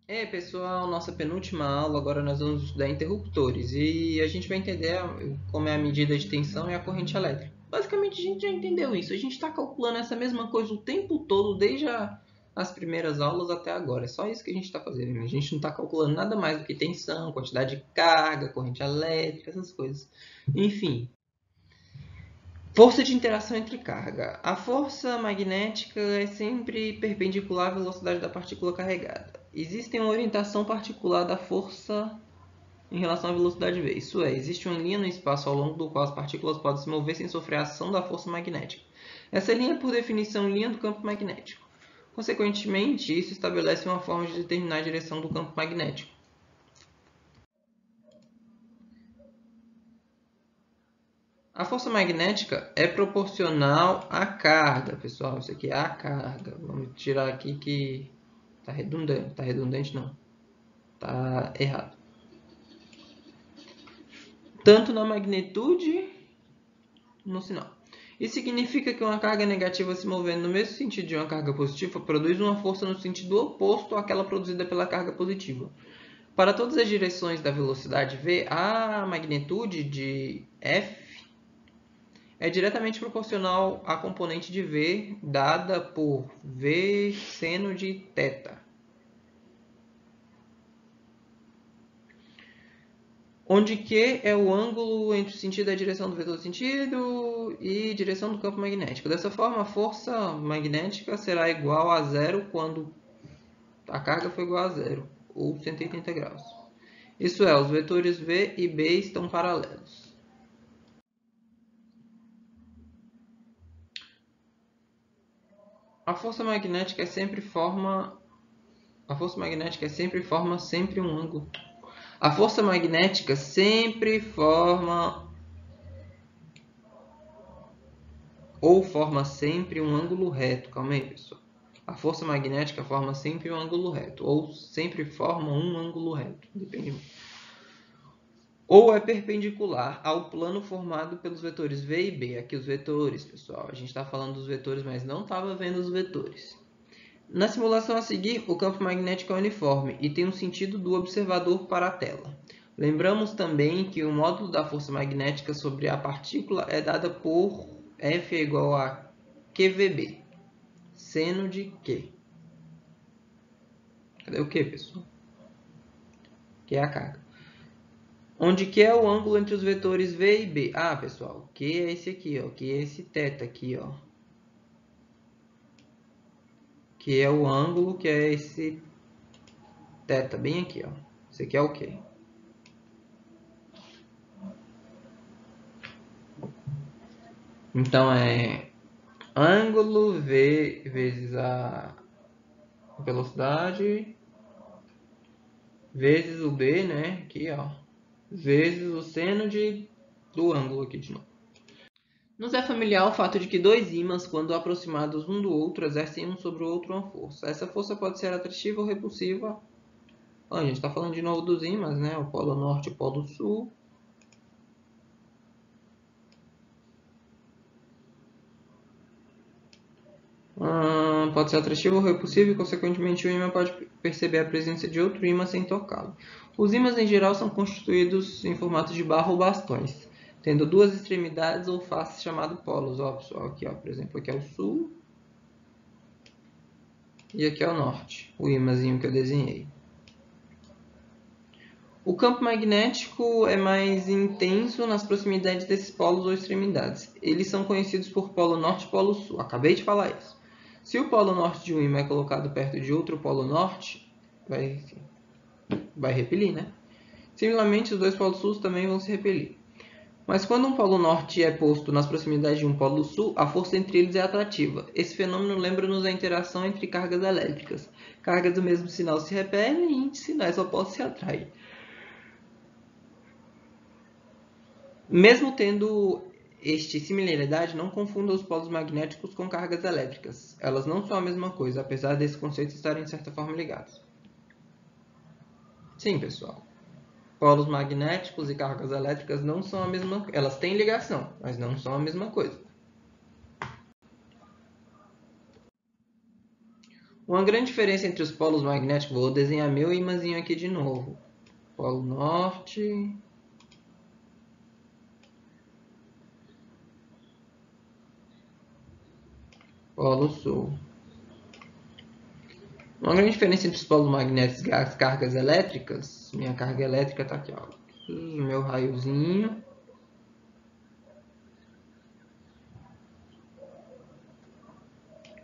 Pessoal, nossa penúltima aula, agora nós vamos estudar interruptores e a gente vai entender como é a medida de tensão e a corrente elétrica. Basicamente a gente já entendeu isso, a gente está calculando essa mesma coisa o tempo todo, desde as primeiras aulas até agora. É só isso que a gente está fazendo, a gente não está calculando nada mais do que tensão, quantidade de carga, corrente elétrica, essas coisas. Enfim, força de interação entre carga. A força magnética é sempre perpendicular à velocidade da partícula carregada. Existe uma orientação particular da força em relação à velocidade v. Isso é, existe uma linha no espaço ao longo do qual as partículas podem se mover sem sofrer a ação da força magnética. Essa linha é, por definição, linha do campo magnético. Consequentemente, isso estabelece uma forma de determinar a direção do campo magnético. A força magnética é proporcional à carga, pessoal. Isso aqui é a carga. Vamos tirar aqui que está redundante. Está redundante não. Está errado. Tanto na magnitude no sinal. Isso significa que uma carga negativa se movendo no mesmo sentido de uma carga positiva produz uma força no sentido oposto àquela produzida pela carga positiva. Para todas as direções da velocidade v, a magnitude de F é diretamente proporcional à componente de v dada por v seno de θ, onde Q é o ângulo entre o sentido e a direção do vetor do sentido e direção do campo magnético. Dessa forma, a força magnética será igual a zero quando a carga for igual a zero, ou 180 graus. Isso é, os vetores v e b estão paralelos. A força magnética sempre forma sempre um ângulo. A força magnética sempre forma sempre um ângulo reto. Calma aí, pessoal. A força magnética forma sempre um ângulo reto, ou sempre forma um ângulo reto, depende. Ou é perpendicular ao plano formado pelos vetores v e b. Aqui os vetores, pessoal. A gente está falando dos vetores, mas não estava vendo os vetores. Na simulação a seguir, o campo magnético é uniforme e tem um sentido do observador para a tela. Lembramos também que o módulo da força magnética sobre a partícula é dada por F é igual a QVB, seno de Q. Cadê o Q, pessoal? Que é a carga. Onde Q é o ângulo entre os vetores V e B. Ah, pessoal, Q é esse aqui, ó. Q é esse θ aqui, ó. Que é o ângulo, que é esse θ bem aqui, ó. Esse aqui é o Q. Então é ângulo V vezes a velocidade vezes o B, né? Aqui, ó. Vezes o seno do ângulo aqui de novo. Nos é familiar o fato de que dois ímãs, quando aproximados um do outro, exercem um sobre o outro uma força. Essa força pode ser atrativa ou repulsiva. A gente está falando de novo dos ímãs, né? O polo norte e o polo sul. Pode ser atrativo ou repulsivo e, consequentemente, o ímã pode perceber a presença de outro ímã sem tocá-lo. Os ímãs, em geral, são constituídos em formato de barra ou bastões, tendo duas extremidades ou faces chamadas polos. Ó, pessoal, aqui, ó, por exemplo, aqui é o sul e aqui é o norte, o ímãzinho que eu desenhei. O campo magnético é mais intenso nas proximidades desses polos ou extremidades. Eles são conhecidos por polo norte e polo sul. Acabei de falar isso. Se o polo norte de um ímã é colocado perto de outro polo norte, vai repelir, né? Similarmente, os dois polos sul também vão se repelir. Mas quando um polo norte é posto nas proximidades de um polo sul, a força entre eles é atrativa. Esse fenômeno lembra-nos a interação entre cargas elétricas. Cargas do mesmo sinal se repelem e sinais opostos se atraem. Mesmo tendo este similaridade, não confunda os polos magnéticos com cargas elétricas. Elas não são a mesma coisa, apesar desses conceitos estarem de certa forma ligados. Sim, pessoal. Polos magnéticos e cargas elétricas não são a mesma coisa. Elas têm ligação, mas não são a mesma coisa. Uma grande diferença entre os polos magnéticos, vou desenhar meu ímãzinho aqui de novo. Polo Norte, Polo Sul. Uma grande diferença entre os polos magnéticos e as cargas elétricas, minha carga elétrica está aqui, ó, meu raiozinho.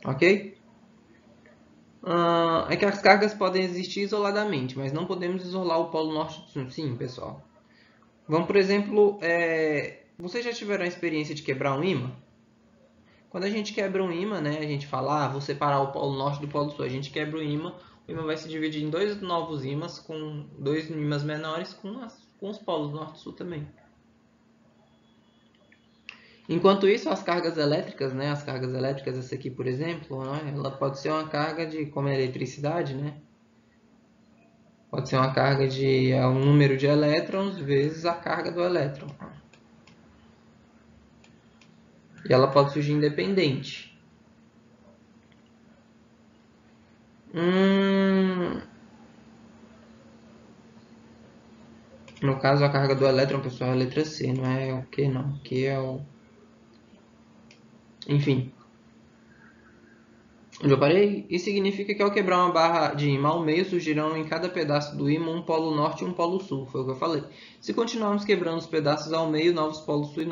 Ok? É que as cargas podem existir isoladamente, mas não podemos isolar o polo norte do sul. Sim, pessoal. Vamos, por exemplo, vocês já tiveram a experiência de quebrar um ímã? Quando a gente quebra um ímã, né, a gente fala, vou separar o polo norte do polo sul. A gente quebra o ímã vai se dividir em dois novos ímãs, com dois ímãs menores, com os polos norte e sul também. Enquanto isso, as cargas elétricas, né, as cargas elétricas, essa aqui, por exemplo, né, ela pode ser uma carga de, como é eletricidade, né, pode ser uma carga de um número de elétrons vezes a carga do elétron. E ela pode surgir independente. No caso, a carga do elétron, pessoal, é a letra C, não é o Q, não. Q é o... Enfim. Onde eu parei? Isso significa que ao quebrar uma barra de ímã ao meio, surgirão em cada pedaço do ímã um polo norte e um polo sul. Foi o que eu falei. Se continuarmos quebrando os pedaços ao meio, novos polos sul e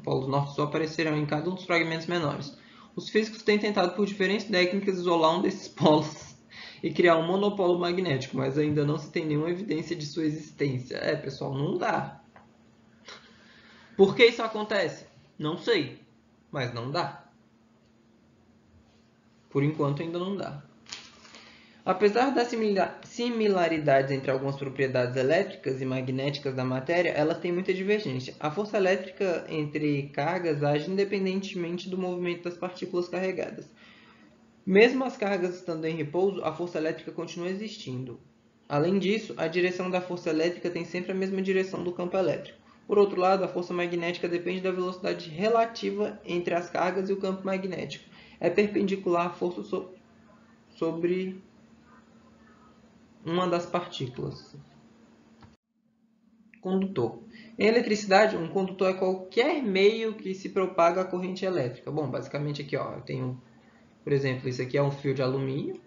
polos norte e sul aparecerão em cada um dos fragmentos menores. Os físicos têm tentado por diferentes técnicas isolar um desses polos e criar um monopolo magnético, mas ainda não se tem nenhuma evidência de sua existência. Pessoal, não dá. Por que isso acontece? Não sei, mas não dá. Por enquanto ainda não dá. Apesar das similaridades entre algumas propriedades elétricas e magnéticas da matéria, elas têm muita divergência. A força elétrica entre cargas age independentemente do movimento das partículas carregadas. Mesmo as cargas estando em repouso, a força elétrica continua existindo. Além disso, a direção da força elétrica tem sempre a mesma direção do campo elétrico. Por outro lado, a força magnética depende da velocidade relativa entre as cargas e o campo magnético. É perpendicular à força sobre uma das partículas. Condutor. Em eletricidade, um condutor é qualquer meio que se propaga a corrente elétrica. Bom, basicamente aqui, ó, eu tenho, por exemplo, isso aqui é um fio de alumínio.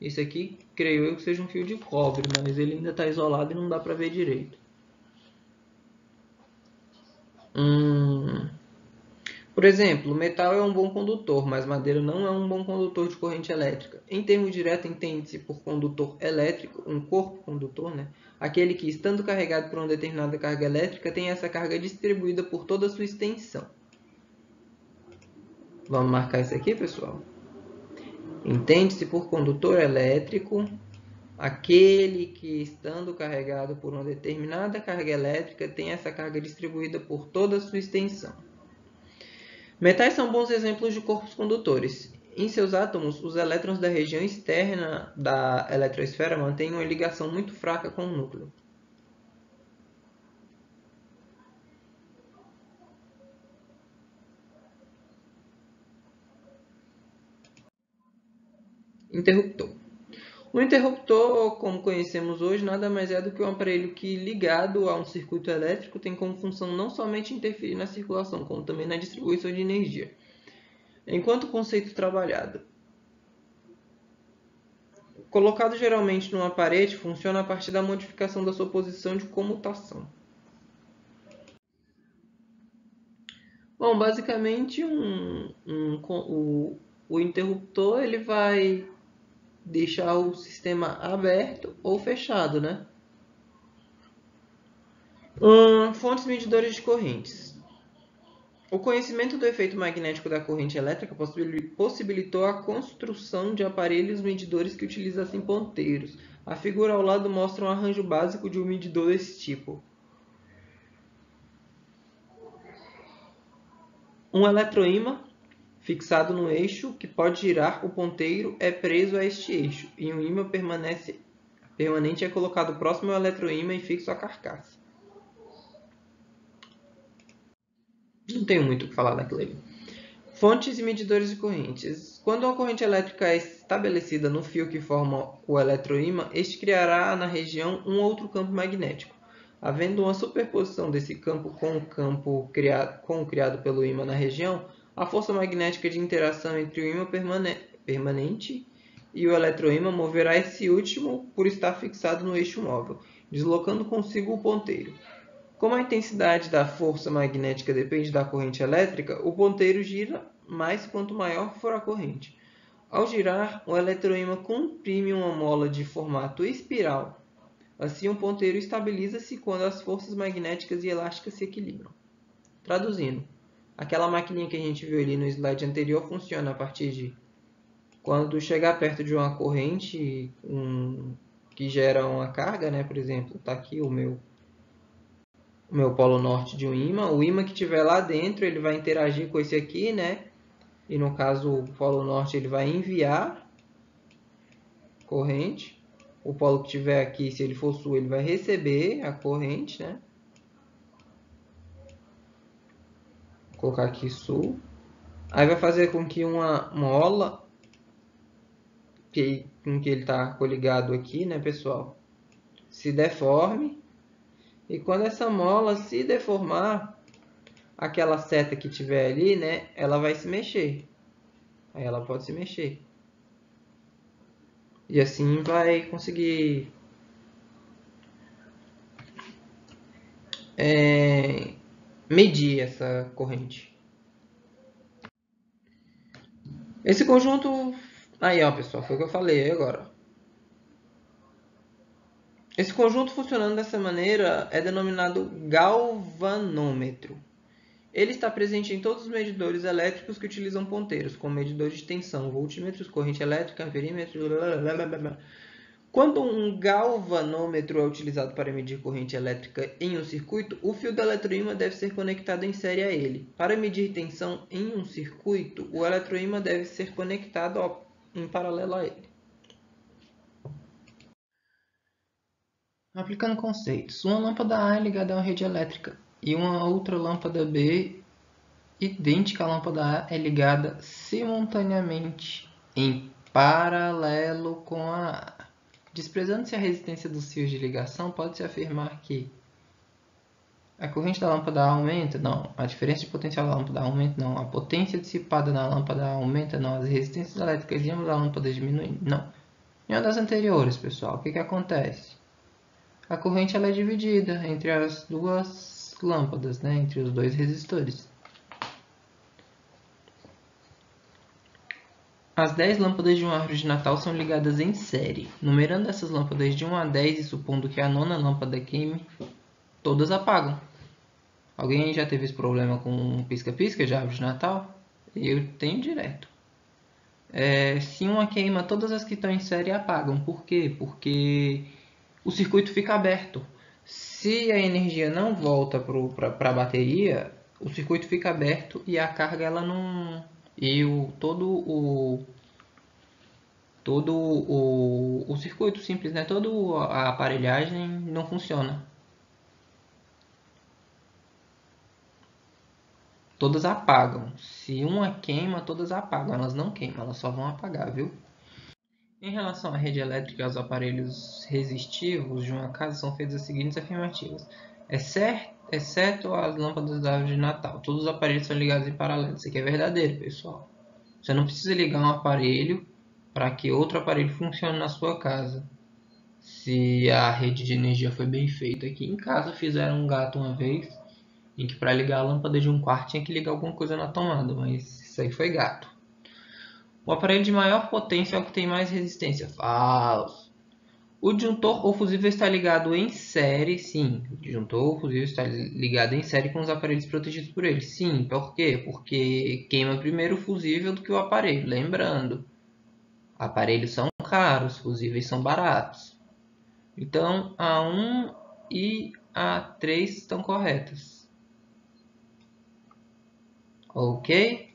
Isso aqui, creio eu que seja um fio de cobre, mas ele ainda está isolado e não dá para ver direito. Por exemplo, metal é um bom condutor, mas madeira não é um bom condutor de corrente elétrica. Em termos diretos, entende-se por condutor elétrico um corpo condutor, né? Aquele que, estando carregado por uma determinada carga elétrica, tem essa carga distribuída por toda a sua extensão. Vamos marcar isso aqui, pessoal? Entende-se por condutor elétrico aquele que, estando carregado por uma determinada carga elétrica, tem essa carga distribuída por toda a sua extensão. Metais são bons exemplos de corpos condutores. Em seus átomos, os elétrons da região externa da eletrosfera mantêm uma ligação muito fraca com o núcleo. Interruptor. O interruptor, como conhecemos hoje, nada mais é do que um aparelho que, ligado a um circuito elétrico, tem como função não somente interferir na circulação, como também na distribuição de energia. Enquanto conceito trabalhado. Colocado geralmente numa parede, funciona a partir da modificação da sua posição de comutação. Bom, basicamente o interruptor ele vai deixar o sistema aberto ou fechado, né? Fontes medidoras de correntes. O conhecimento do efeito magnético da corrente elétrica possibilitou a construção de aparelhos medidores que utilizassem ponteiros. A figura ao lado mostra um arranjo básico de um medidor desse tipo. Um eletroímã fixado no eixo que pode girar, o ponteiro é preso a este eixo, e um ímã permanente é colocado próximo ao eletroímã e fixo à carcaça. Não tenho muito o que falar daquilo ali. Fontes e medidores de correntes. Quando uma corrente elétrica é estabelecida no fio que forma o eletroímã, este criará na região um outro campo magnético. Havendo uma superposição desse campo com o campo criado pelo ímã na região, a força magnética de interação entre o ímã permanente e o eletroímã moverá esse último por estar fixado no eixo móvel, deslocando consigo o ponteiro. Como a intensidade da força magnética depende da corrente elétrica, o ponteiro gira mais quanto maior for a corrente. Ao girar, o eletroímã comprime uma mola de formato espiral. Assim, o ponteiro estabiliza-se quando as forças magnéticas e elásticas se equilibram. Traduzindo, aquela maquininha que a gente viu ali no slide anterior funciona a partir de quando chegar perto de uma corrente que gera uma carga, né? Por exemplo, está aqui o meu polo norte de um ímã. O ímã que estiver lá dentro, ele vai interagir com esse aqui, né? E no caso, o polo norte ele vai enviar corrente. O polo que estiver aqui, se ele for sul, ele vai receber a corrente, né? Vou colocar aqui sul. Aí vai fazer com que uma mola com que ele está coligado aqui, né, pessoal, se deforme. E quando essa mola se deformar, aquela seta que tiver ali, né, ela vai se mexer. Aí ela pode se mexer. E assim vai conseguir medir essa corrente. Esse conjunto... Aí, ó, pessoal, foi o que eu falei agora. Esse conjunto funcionando dessa maneira é denominado galvanômetro. Ele está presente em todos os medidores elétricos que utilizam ponteiros, como medidores de tensão, voltímetros, corrente elétrica, amperímetros, blá. Quando um galvanômetro é utilizado para medir corrente elétrica em um circuito, o fio do eletroímã deve ser conectado em série a ele. Para medir tensão em um circuito, o eletroímã deve ser conectado em paralelo a ele. Aplicando conceitos. Uma lâmpada A é ligada a uma rede elétrica e uma outra lâmpada B, idêntica à lâmpada A, é ligada simultaneamente em paralelo com a A. Desprezando-se a resistência dos fios de ligação, pode-se afirmar que a corrente da lâmpada A aumenta? Não. A diferença de potencial da lâmpada A aumenta? Não. A potência dissipada na lâmpada A aumenta? Não. As resistências elétricas de ambas as lâmpadas diminuem? Não. Em uma das anteriores, pessoal, o que acontece? A corrente ela é dividida entre as duas lâmpadas, né? Entre os dois resistores. As 10 lâmpadas de uma árvore de Natal são ligadas em série. Numerando essas lâmpadas de 1 a 10 e supondo que a nona lâmpada queime, todas apagam. Alguém já teve esse problema com pisca-pisca de árvore de Natal? Eu tenho direto. Se uma queima, todas as que estão em série apagam. Por quê? Porque o circuito fica aberto. Se a energia não volta para a bateria, o circuito fica aberto e a carga ela não... E todo o circuito simples, né? Toda a aparelhagem não funciona. Todas apagam. Se uma queima, todas apagam. Elas não queimam, elas só vão apagar, viu? Em relação à rede elétrica e aos aparelhos resistivos de uma casa, são feitas as seguintes afirmativas. Exceto as lâmpadas da árvore de Natal. Todos os aparelhos são ligados em paralelo. Isso aqui é verdadeiro, pessoal. Você não precisa ligar um aparelho para que outro aparelho funcione na sua casa. Se a rede de energia foi bem feita. Aqui em casa fizeram um gato uma vez, em que para ligar a lâmpada de um quarto tinha que ligar alguma coisa na tomada, mas isso aí foi gato. O aparelho de maior potência é o que tem mais resistência. Falso. O disjuntor ou fusível está ligado em série. Sim, o disjuntor ou fusível está ligado em série com os aparelhos protegidos por ele. Sim, por quê? Porque queima primeiro o fusível do que o aparelho. Lembrando, aparelhos são caros, fusíveis são baratos. Então, a 1 e a 3 estão corretas. Ok?